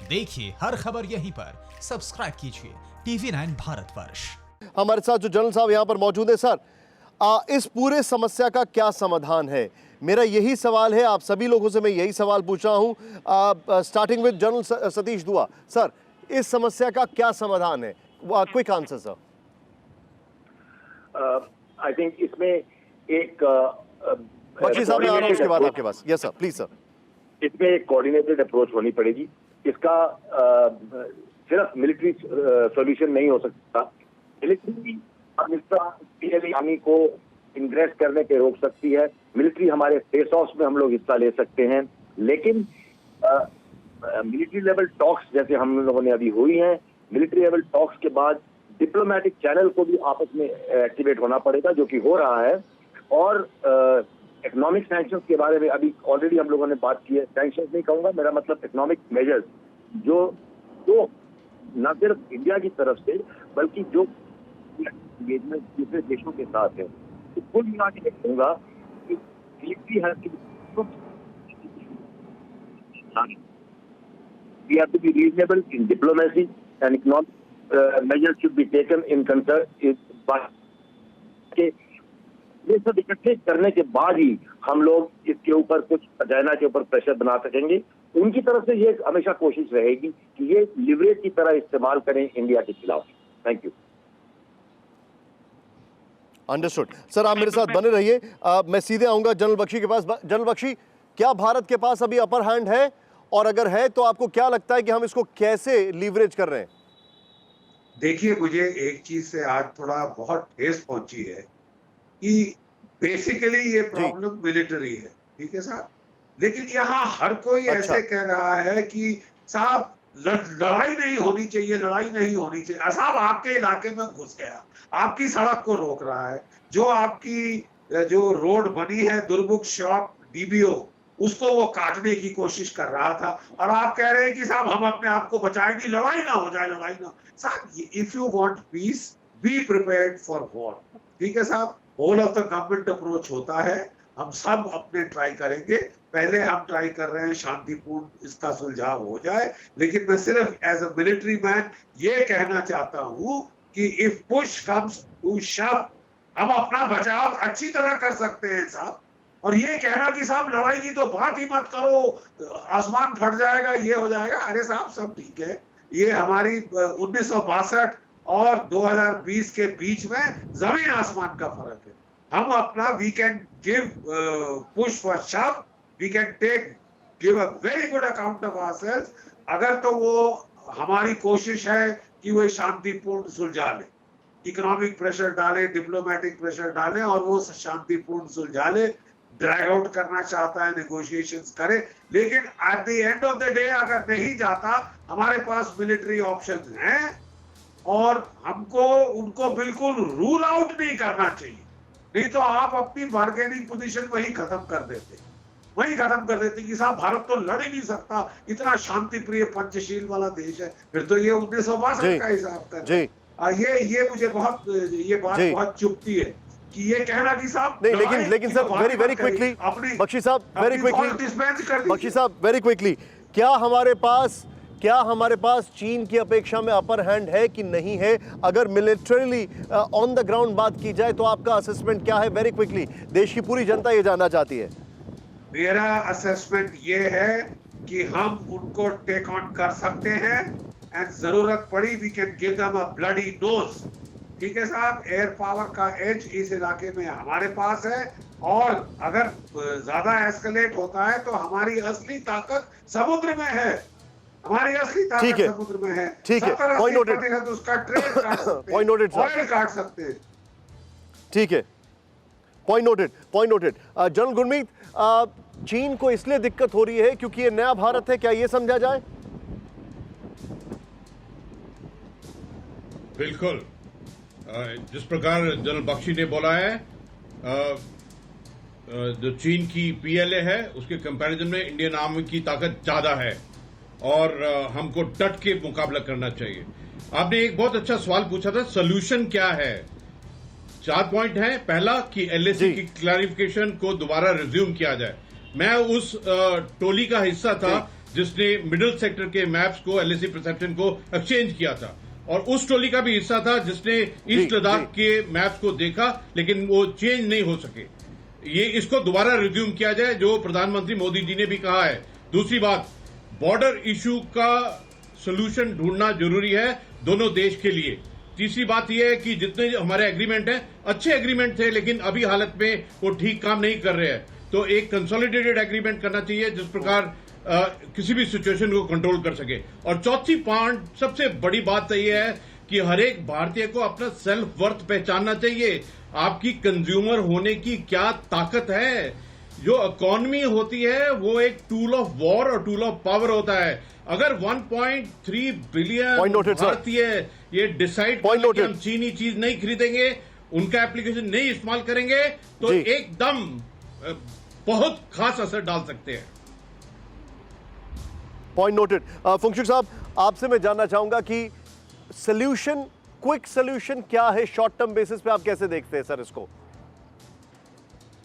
देखिए हर खबर यहीं पर, सब्सक्राइब कीजिए TV9 भारतवर्ष। हमारे साथ जो जनरल साहब यहाँ पर मौजूद है, सर इस पूरे समस्या का क्या समाधान है? मेरा यही सवाल है, आप सभी लोगों से मैं यही सवाल पूछ रहा हूँ, स्टार्टिंग विद जनरल सतीश दुआ। सर, इस समस्या का क्या समाधान है? Quick answer sir. I think इसमें एक बख्शी साहब, मैं आ रहा हूँ उसके बाद आपके पास। Yes sir, please sir. इसमें एक कोऑर्डिनेटेड अप्रोच होनी पड़ेगी। इसका सिर्फ मिलिट्री सॉल्यूशन नहीं हो सकता। मिलिट्री पाकिस्तान आर्मी को इंग्रेस करने पे रोक सकती है। मिलिट्री हमारे फेस ऑफ्स में हम लोग हिस्सा ले सकते हैं, लेकिन मिलिट्री लेवल टॉक्स जैसे हम लोगों ने अभी हुई हैं, मिलिट्री लेवल टॉक्स के बाद डिप्लोमेटिक चैनल को भी आपस में एक्टिवेट होना पड़ेगा, जो कि हो रहा है। और इकोनॉमिक सैंक्शंस के बारे में अभी ऑलरेडी हम लोगों ने बात की है। सैंक्शंस नहीं कहूंगा, मेरा मतलब इकोनॉमिक मेजर्स जो न सिर्फ इंडिया की तरफ से बल्कि जो एंगेजमेंट दूसरे देशों के साथ है, तो कुल मिला के कहूंगा कि we have to be reasonable in diplomacy and economic measures should be taken in concern ये सब इकट्ठे करने के बाद ही हम लोग इसके ऊपर कुछ चाइना के ऊपर प्रेशर बना सकेंगे। उनकी तरफ से ये हमेशा कोशिश रहेगी कि ये लिवरेज की तरह इस्तेमाल करें इंडिया के खिलाफ। Thank you. अंडरस्टूड सर, आप मेरे साथ बने रहिए। मैं सीधे आऊंगा जनरल बख्शी के पास। जनरल बख्शी, क्या भारत के पास अभी अपर हैंड है, और अगर है तो आपको क्या लगता है कि हम इसको कैसे लीवरेज कर रहे हैं? देखिए, मुझे एक चीज से आज थोड़ा बहुत ठेस पहुंची है कि बेसिकली ये प्रॉब्लम मिलिट्री है, ठीक है साहब, लेकिन यहाँ हर कोई ऐसे कह रहा है कि साहब लड़ाई नहीं होनी चाहिए, लड़ाई नहीं होनी चाहिए। साहब आपके इलाके में घुस गया, आपकी सड़क को रोक रहा है, जो आपकी जो रोड बनी है दुर्मुख शॉप डीबीओ, उसको वो काटने की कोशिश कर रहा था, और आप कह रहे हैं कि साहब हम अपने आप को बचाएंगे, लड़ाई ना हो जाए, लड़ाई ना। साहब, if you want peace be prepared for war, ठीक है साहब। Whole of the government approach होता है, हम सब अपने ट्राई करेंगे। पहले हम ट्राई कर रहे हैं शांतिपूर्ण इसका सुलझाव हो जाए, लेकिन मैं सिर्फ एज अ मिलिट्री मैन ये कहना चाहता हूं कि इफ पुश कम्स टू शव, हम अपना बचाव अच्छी तरह कर सकते हैं साहब। और ये कहना कि साहब लड़ाई की तो बात ही मत करो, आसमान फट जाएगा, ये हो जाएगा, अरे साहब सब ठीक है। ये हमारी 1962 और 2020 के बीच में जमीन आसमान का फर्क है। हम अपना we can give push for शव, we can give a very good account of ourselves, अगर तो वो हमारी कोशिश है कि वो शांतिपूर्ण सुलझा ले, इकोनॉमिक प्रेशर डाले, डिप्लोमेटिक प्रेशर डाले और वो शांतिपूर्ण सुलझा ले। ड्रैग आउट करना चाहता है, नेगोशिएशंस करे, लेकिन at the end of the day अगर नहीं जाता, हमारे पास मिलिट्री ऑप्शंस हैं और हमको उनको बिल्कुल रूल आउट नहीं करना चाहिए। नहीं तो आप अपनी बार्गेनिंग पोजीशन वही खत्म कर देते कि साहब भारत तो लड़ ही नहीं सकता, इतना शांति प्रिय पंचशील वाला देश है। फिर तो ये 1962 का हिसाब कर ये मुझे बहुत ये बात बहुत चुभती है कि ये कहना कि साहब नहीं, लेकिन सर वेरी क्विकली बख्शी साहब, वेरी क्विकली बख्शी साहब, वेरी क्विकली, क्या हमारे पास चीन की अपेक्षा में अपर हैंड है कि नहीं है? अगर मिलिटरीली ऑन द ग्राउंड बात की जाए तो आपका असेसमेंट क्या है? वेरी क्विकली, देश की पूरी जनता ये जानना चाहती है। मेरा असेसमेंट ये है कि हम उनको टेक ऑन कर सकते हैं, एंड जरूरत पड़ी we can give them a bloody nose, ठीक है साहब। एयर पावर का एज इस इलाके में हमारे पास है, और अगर ज्यादा एस्केलेट होता है तो हमारी असली ताकत समुद्र में है, हमारी असली ताकत समुद्र में है। ठीक है, पॉइंट नोटेड, उसका ट्रेड काट सकते हैं, पॉइंट नोटेड, ऑयल काट सकते हैं, ठीक है, पॉइंट नोटेड। जनरल गुरमीत, चीन को इसलिए दिक्कत हो रही है क्योंकि ये नया भारत है, क्या ये समझा जाए? बिल्कुल, जिस प्रकार जनरल बख्शी ने बोला है, जो चीन की पीएलए है उसके कंपैरिजन में इंडियन आर्मी की ताकत ज्यादा है और हमको डट के मुकाबला करना चाहिए। आपने एक बहुत अच्छा सवाल पूछा था, सोल्यूशन क्या है? 4 पॉइंट हैं। पहला कि एलएसी की क्लैरिफिकेशन को दोबारा रिज्यूम किया जाए। मैं उस टोली का हिस्सा था जिसने मिडिल सेक्टर के मैप्स को एलएसी परसेप्शन को एक्सचेंज किया था, और उस टोली का भी हिस्सा था जिसने ईस्ट लद्दाख के मैप्स को देखा, लेकिन वो चेंज नहीं हो सके। ये इसको दोबारा रिज्यूम किया जाए, जो प्रधानमंत्री मोदी जी ने भी कहा है। दूसरी बात, बॉर्डर इशू का सोल्यूशन ढूंढना जरूरी है दोनों देश के लिए। तीसरी बात यह है कि जितने हमारे एग्रीमेंट हैं, अच्छे एग्रीमेंट थे, लेकिन अभी हालत में वो ठीक काम नहीं कर रहे हैं, तो एक कंसोलिडेटेड एग्रीमेंट करना चाहिए जिस प्रकार किसी भी सिचुएशन को कंट्रोल कर सके। और चौथी पॉइंट, सबसे बड़ी बात तो यह है कि हर एक भारतीय को अपना सेल्फ वर्थ पहचानना चाहिए। आपकी कंज्यूमर होने की क्या ताकत है। जो इकोनॉमी होती है वो एक टूल ऑफ वॉर और टूल ऑफ पावर होता है। अगर 1.3 बिलियन भारतीय ये डिसाइड कर हम चीनी चीज नहीं खरीदेंगे, उनका एप्लीकेशन नहीं इस्तेमाल करेंगे, तो एकदम बहुत खास असर डाल सकते हैं। Point noted. फुंगचुक साहब, आपसे मैं जानना चाहूंगा कि सोल्यूशन, क्विक सोल्यूशन क्या है शॉर्ट टर्म बेसिस पे, आप कैसे देखते हैं सर इसको?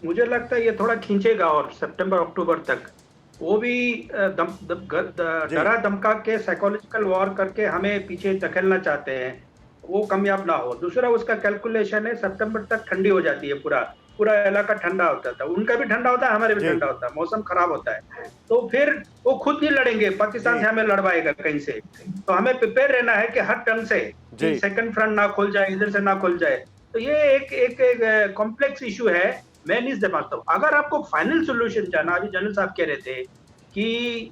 मुझे लगता है ये थोड़ा खींचेगा और सितंबर अक्टूबर तक वो भी डरा धमका के साइकोलॉजिकल वॉर करके हमें पीछे धकेलना चाहते हैं, वो कामयाब ना हो। दूसरा उसका कैलकुलेशन है सितंबर तक ठंडी हो जाती है, पूरा इलाका ठंडा होता था, उनका भी ठंडा होता है, हमारे भी ठंडा होता है, मौसम खराब होता है, तो फिर वो खुद नहीं लड़ेंगे, पाकिस्तान से हमें लड़वाएगा कहीं से। तो हमें प्रिपेयर रहना है कि हर ढंग से सेकंड फ्रंट ना खुल जाए, इधर से ना खुल जाए। तो ये एक कॉम्प्लेक्स इशू है। मैं नहीं समझता हूँ, अगर आपको फाइनल सोल्यूशन जाना, अभी जनरल साहब कह रहे थे कि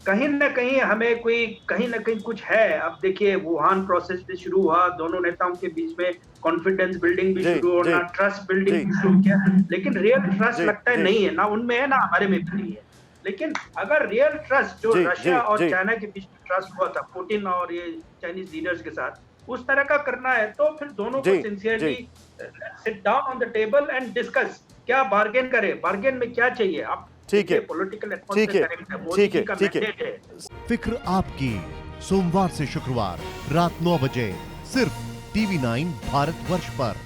कहीं ना कहीं हमें कहीं ना कहीं कुछ है। अब देखिए वुहान प्रोसेस भी शुरू हुआ, दोनों नेताओं के बीच में कॉन्फिडेंस बिल्डिंग भी शुरू होना, ट्रस्ट बिल्डिंग भी शुरू किया, लेकिन रियल ट्रस्ट लगता है नहीं है, ना उनमें है ना हमारे में भी नहीं है। लेकिन अगर रियल ट्रस्ट जो रशिया और चाइना के बीच ट्रस्ट हुआ था पुतिन और ये चाइनीज लीडर्स के साथ, उस तरह का करना है, तो फिर दोनों को sincerely sit down on the table and discuss, क्या बार्गेन करें, बार्गेन में क्या चाहिए। आप ठीक है, पॉलिटिकल ठीक है। फिक्र आपकी, सोमवार से शुक्रवार रात 9 बजे सिर्फ TV9 भारतवर्ष पर।